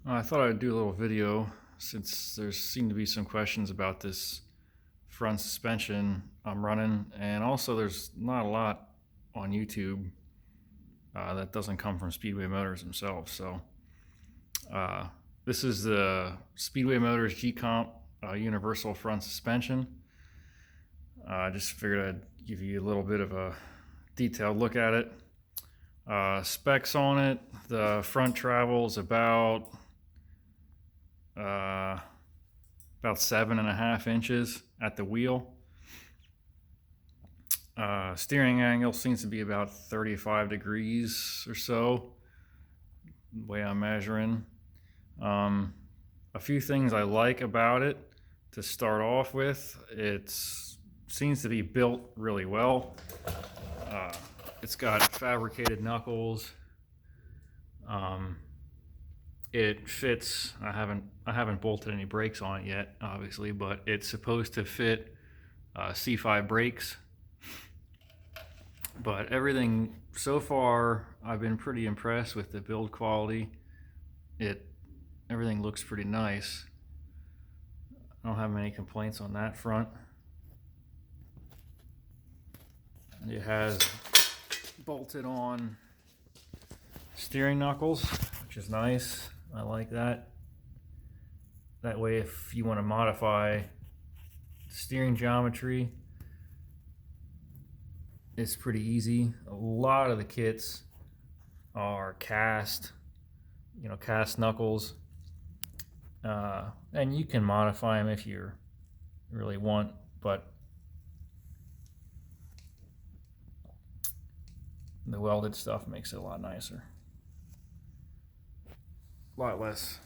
I thought I'd do a little video since there seem to be some questions about this front suspension I'm running, and also there's not a lot on YouTube that doesn't come from Speedway Motors themselves. So this is the Speedway Motors G-Comp universal front suspension. I just figured I'd give you a little bit of a detailed look at it. Specs on it: the front travel is about 7.5 inches at the wheel. Steering angle seems to be about 35 degrees or so, the way I'm measuring. A few things I like about it to start off with: it seems to be built really well. It's got fabricated knuckles. It fits. I haven't bolted any brakes on it yet, obviously, but it's supposed to fit C5 brakes. But everything so far, I've been pretty impressed with the build quality. Everything looks pretty nice. I don't have many complaints on that front. It has bolted on steering knuckles, which is nice. I like that. That way, if you want to modify steering geometry, it's pretty easy. A lot of the kits are cast knuckles, and you can modify them if you really want, but the welded stuff makes it a lot nicer. A lot less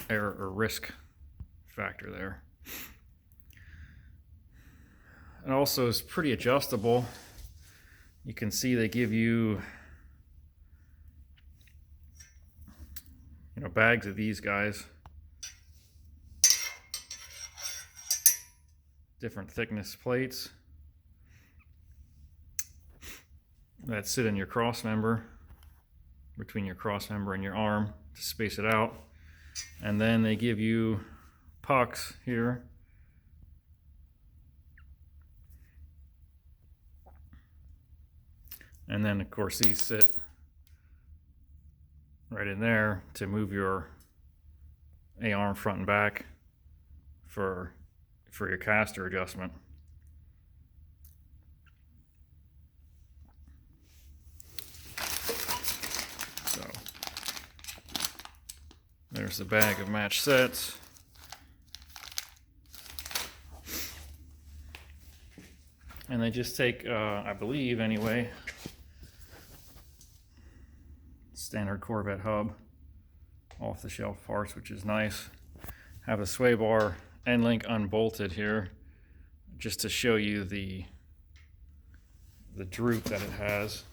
error or risk factor there. And also it's pretty adjustable. You can see they give you bags of these guys, different thickness plates that sit in your cross member, between your cross member and your arm, to space it out. And then they give you pucks here. And then of course these sit right in there to move your A-arm front and back for your caster adjustment. So there's the bag of match sets. And they just take, I believe anyway, standard Corvette hub, off the shelf parts, which is nice. Have a sway bar end link unbolted here, just to show you the droop that it has.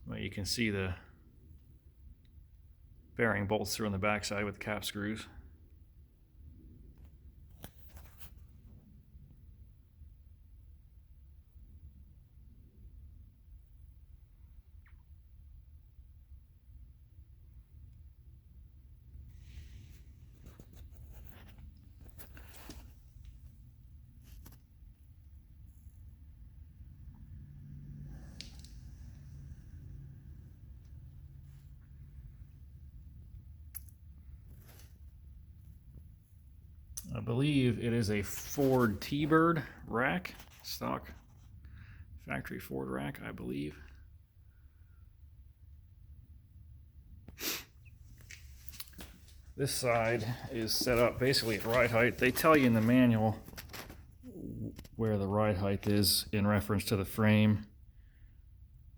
But you can see the bearing bolts through on the backside with cap screws. I believe it is a Ford T-Bird rack, stock factory Ford rack, I believe. This side is set up basically at ride height. They tell you in the manual where the ride height is in reference to the frame.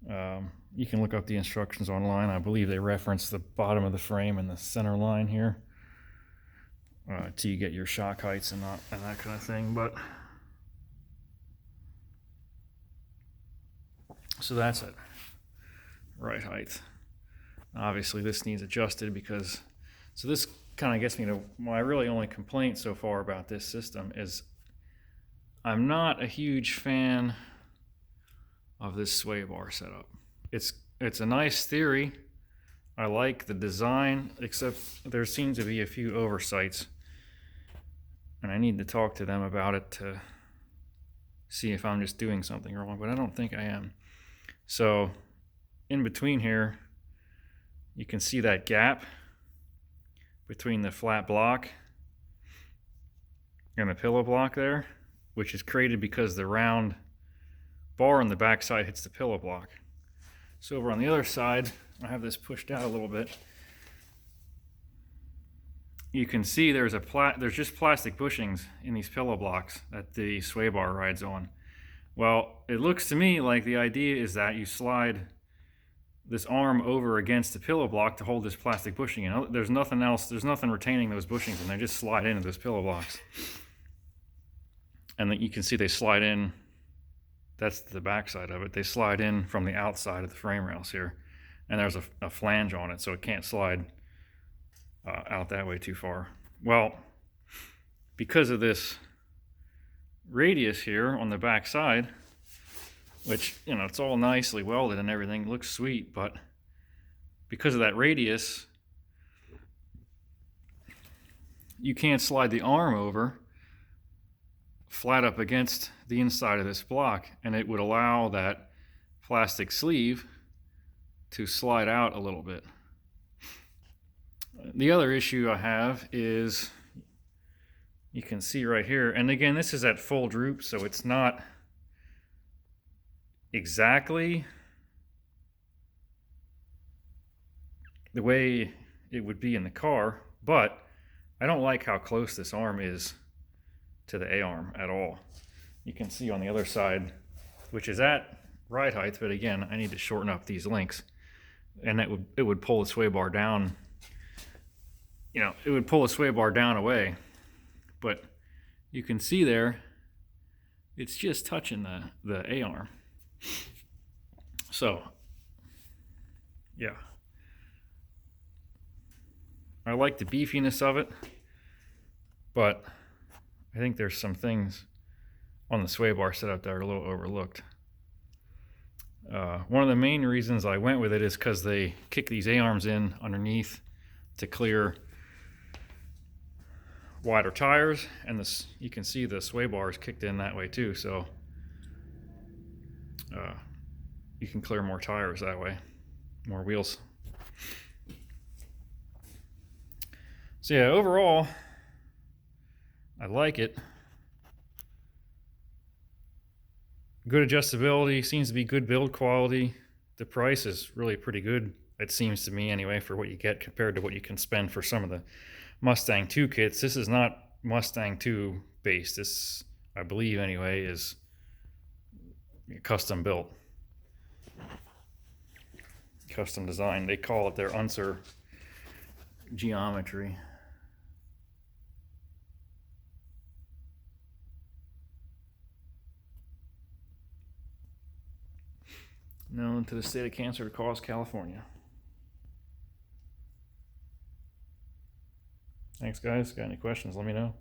You can look up the instructions online. I believe they reference the bottom of the frame and the center line here, till you get your shock heights and that kind of thing. But so that's it, right height. Obviously this needs adjusted because this kind of gets me to my really only complaint so far about this system is I'm not a huge fan of this sway bar setup. It's a nice theory. I like the design, except there seems to be a few oversights, and I need to talk to them about it to see if I'm just doing something wrong, but I don't think I am. So in between here, you can see that gap between the flat block and the pillow block there, which is created because the round bar on the back side hits the pillow block. So over on the other side, I have this pushed out a little bit. You can see there's just plastic bushings in these pillow blocks that the sway bar rides on. Well, it looks to me like the idea is that you slide this arm over against the pillow block to hold this plastic bushing in. There's nothing else, there's nothing retaining those bushings, and they just slide into those pillow blocks. And then you can see they slide in, that's the back side of it, they slide in from the outside of the frame rails here. And there's a flange on it, so it can't slide out that way too far. Well, because of this radius here on the back side, which, you know, it's all nicely welded and everything, looks sweet, but because of that radius, you can't slide the arm over flat up against the inside of this block, and it would allow that plastic sleeve to slide out a little bit. The other issue I have is, you can see right here, and again, this is at full droop, so it's not exactly the way it would be in the car, but I don't like how close this arm is to the A-arm at all. You can see on the other side, which is at ride height, but again, I need to shorten up these links, and it would pull the sway bar down. You know, it would pull the sway bar down away, but you can see there, it's just touching the A-arm. So, yeah. I like the beefiness of it, but I think there's some things on the sway bar setup that are a little overlooked. One of the main reasons I went with it is because they kick these A-arms in underneath to clear wider tires, and this, you can see the sway bar is kicked in that way too, so you can clear more tires that way, more wheels. So yeah, overall, I like it. Good adjustability, seems to be good build quality. The price is really pretty good, it seems to me anyway, for what you get compared to what you can spend for some of the Mustang 2 kits. This is not Mustang 2 based. This, I believe anyway, is custom built. Custom design. They call it their Unser geometry. Known to the state of cancer to cause California. Thanks guys, got any questions, let me know.